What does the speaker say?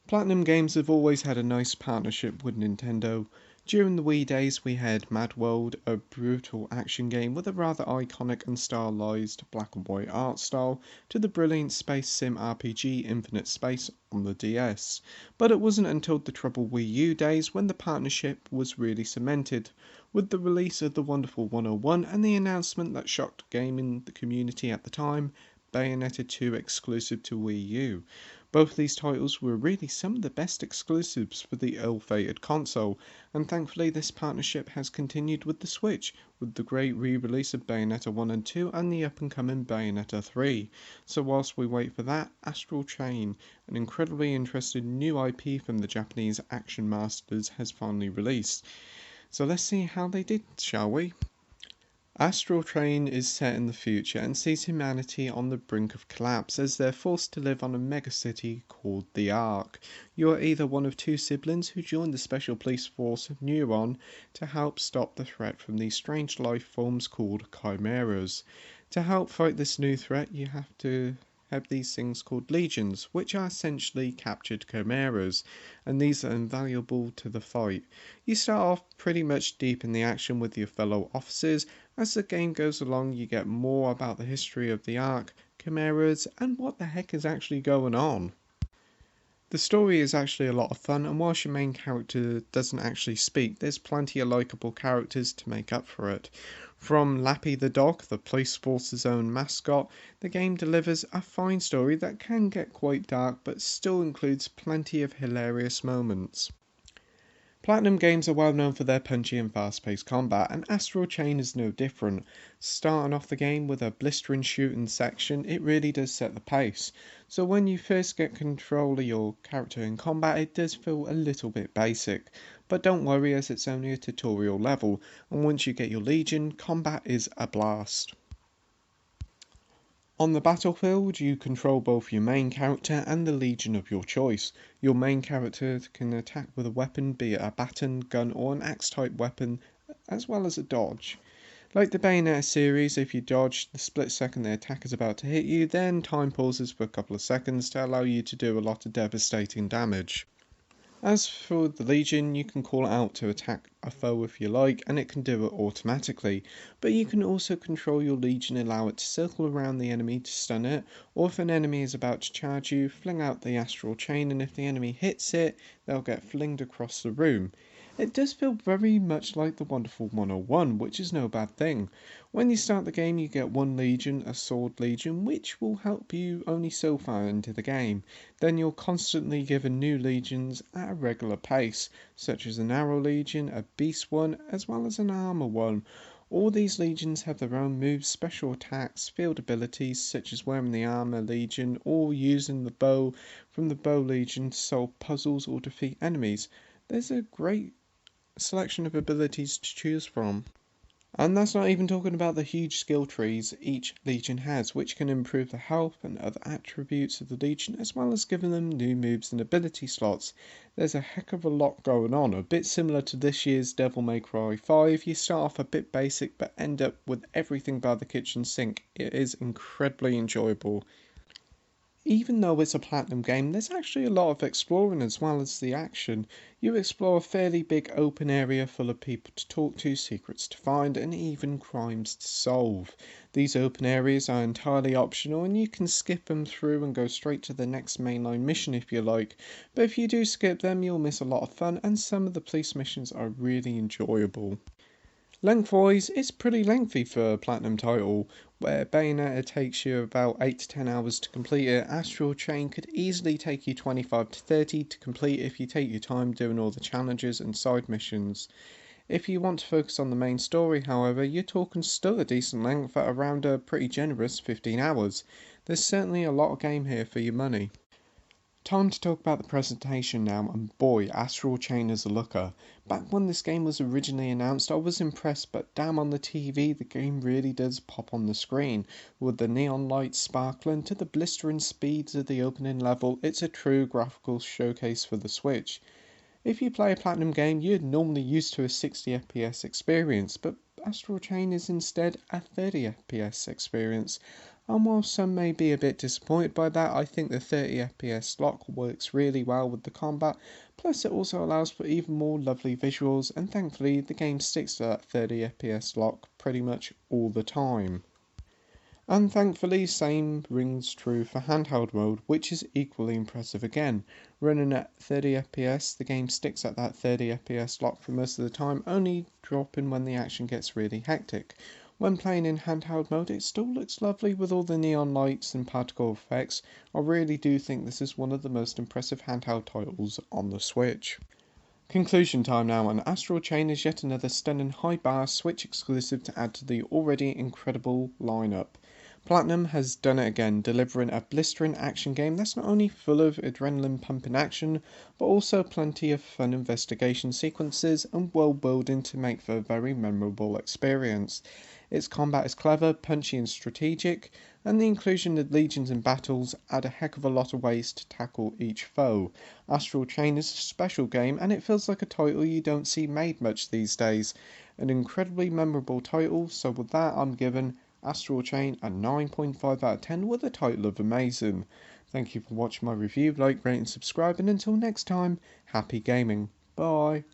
Platinum Games have always had a nice partnership with Nintendo. During the Wii days we had Mad World, a brutal action game with a rather iconic and stylized black and white art style, to the brilliant space sim RPG Infinite Space on the DS. But it wasn't until the troubled Wii U days when the partnership was really cemented, with the release of the wonderful 101 and the announcement that shocked gaming the community at the time, Bayonetta 2 exclusive to Wii U. Both these titles were really some of the best exclusives for the ill-fated console, and thankfully this partnership has continued with the Switch, with the great re-release of Bayonetta 1 and 2 and the up-and-coming Bayonetta 3. So whilst we wait for that, Astral Chain, an incredibly interesting new IP from the Japanese action masters, has finally released. So let's see how they did, shall we? Astral Chain is set in the future and sees humanity on the brink of collapse as they're forced to live on a megacity called the Ark. You are either one of two siblings who join the special police force of Neuron to help stop the threat from these strange life forms called chimeras. To help fight this new threat, you have to have these things called legions, which are essentially captured chimeras, and these are invaluable to the fight. You start off pretty much deep in the action with your fellow officers. As the game goes along, you get more about the history of the Ark, chimeras, and what the heck is actually going on. The story is actually a lot of fun, and whilst your main character doesn't actually speak, there's plenty of likeable characters to make up for it. From Lappy the dog, the police force's own mascot, the game delivers a fine story that can get quite dark but still includes plenty of hilarious moments. Platinum Games are well known for their punchy and fast-paced combat, and Astral Chain is no different. Starting off the game with a blistering shooting section, it really does set the pace. So when you first get control of your character in combat, it does feel a little bit basic. But don't worry, as it's only a tutorial level, and once you get your Legion, combat is a blast. On the battlefield, you control both your main character and the Legion of your choice. Your main character can attack with a weapon, be it a baton, gun or an axe type weapon, as well as a dodge. Like the Bayonetta series, if you dodge the split second the attack is about to hit you, then time pauses for a couple of seconds to allow you to do a lot of devastating damage. As for the Legion, you can call it out to attack a foe if you like, and it can do it automatically, but you can also control your Legion and allow it to circle around the enemy to stun it, or if an enemy is about to charge you, fling out the Astral Chain, and if the enemy hits it, they'll get flinged across the room. It does feel very much like the wonderful 101, which is no bad thing. When you start the game you get one Legion, a Sword Legion, which will help you only so far into the game. Then you're constantly given new Legions at a regular pace, such as an Arrow Legion, a Beast one, as well as an Armor one. All these Legions have their own moves, special attacks, field abilities such as wearing the Armor Legion or using the bow from the Bow Legion to solve puzzles or defeat enemies. There's a great selection of abilities to choose from. And that's not even talking about the huge skill trees each Legion has, which can improve the health and other attributes of the Legion, as well as giving them new moves and ability slots. There's a heck of a lot going on, a bit similar to this year's Devil May Cry 5. You start off a bit basic, but end up with everything by the kitchen sink. It is incredibly enjoyable. Even though it's a Platinum game, there's actually a lot of exploring as well as the action. You explore a fairly big open area full of people to talk to, secrets to find, and even crimes to solve. These open areas are entirely optional and you can skip them through and go straight to the next mainline mission if you like. But if you do skip them, you'll miss a lot of fun, and some of the police missions are really enjoyable. Lengthwise, it's pretty lengthy for a Platinum title. Where Bayonetta takes you about 8 to 10 hours to complete it, Astral Chain could easily take you 25 to 30 to complete if you take your time doing all the challenges and side missions. If you want to focus on the main story, however, you're talking still a decent length at around a pretty generous 15 hours. There's certainly a lot of game here for your money. Time to talk about the presentation now, and boy, Astral Chain is a looker. Back when this game was originally announced, I was impressed, but damn, on the TV the game really does pop on the screen. With the neon lights sparkling to the blistering speeds of the opening level, it's a true graphical showcase for the Switch. If you play a Platinum game, you're normally used to a 60 FPS experience, but Astral Chain is instead a 30 FPS experience. And while some may be a bit disappointed by that, I think the 30 FPS lock works really well with the combat, plus it also allows for even more lovely visuals, and thankfully the game sticks to that 30 FPS lock pretty much all the time. And thankfully same rings true for handheld mode, which is equally impressive again. Running at 30 FPS, the game sticks at that 30 FPS lock for most of the time, only dropping when the action gets really hectic. When playing in handheld mode, it still looks lovely with all the neon lights and particle effects. I really do think this is one of the most impressive handheld titles on the Switch. Conclusion time now, and Astral Chain is yet another stunning high bar Switch exclusive to add to the already incredible lineup. Platinum has done it again, delivering a blistering action game that's not only full of adrenaline pumping action, but also plenty of fun investigation sequences and world building to make for a very memorable experience. Its combat is clever, punchy and strategic, and the inclusion of legions and battles add a heck of a lot of ways to tackle each foe. Astral Chain is a special game, and it feels like a title you don't see made much these days. An incredibly memorable title, so with that I'm giving Astral Chain a 9.5 out of 10 with a title of amazing. Thank you for watching my review, like, rate and subscribe, and until next time, happy gaming. Bye.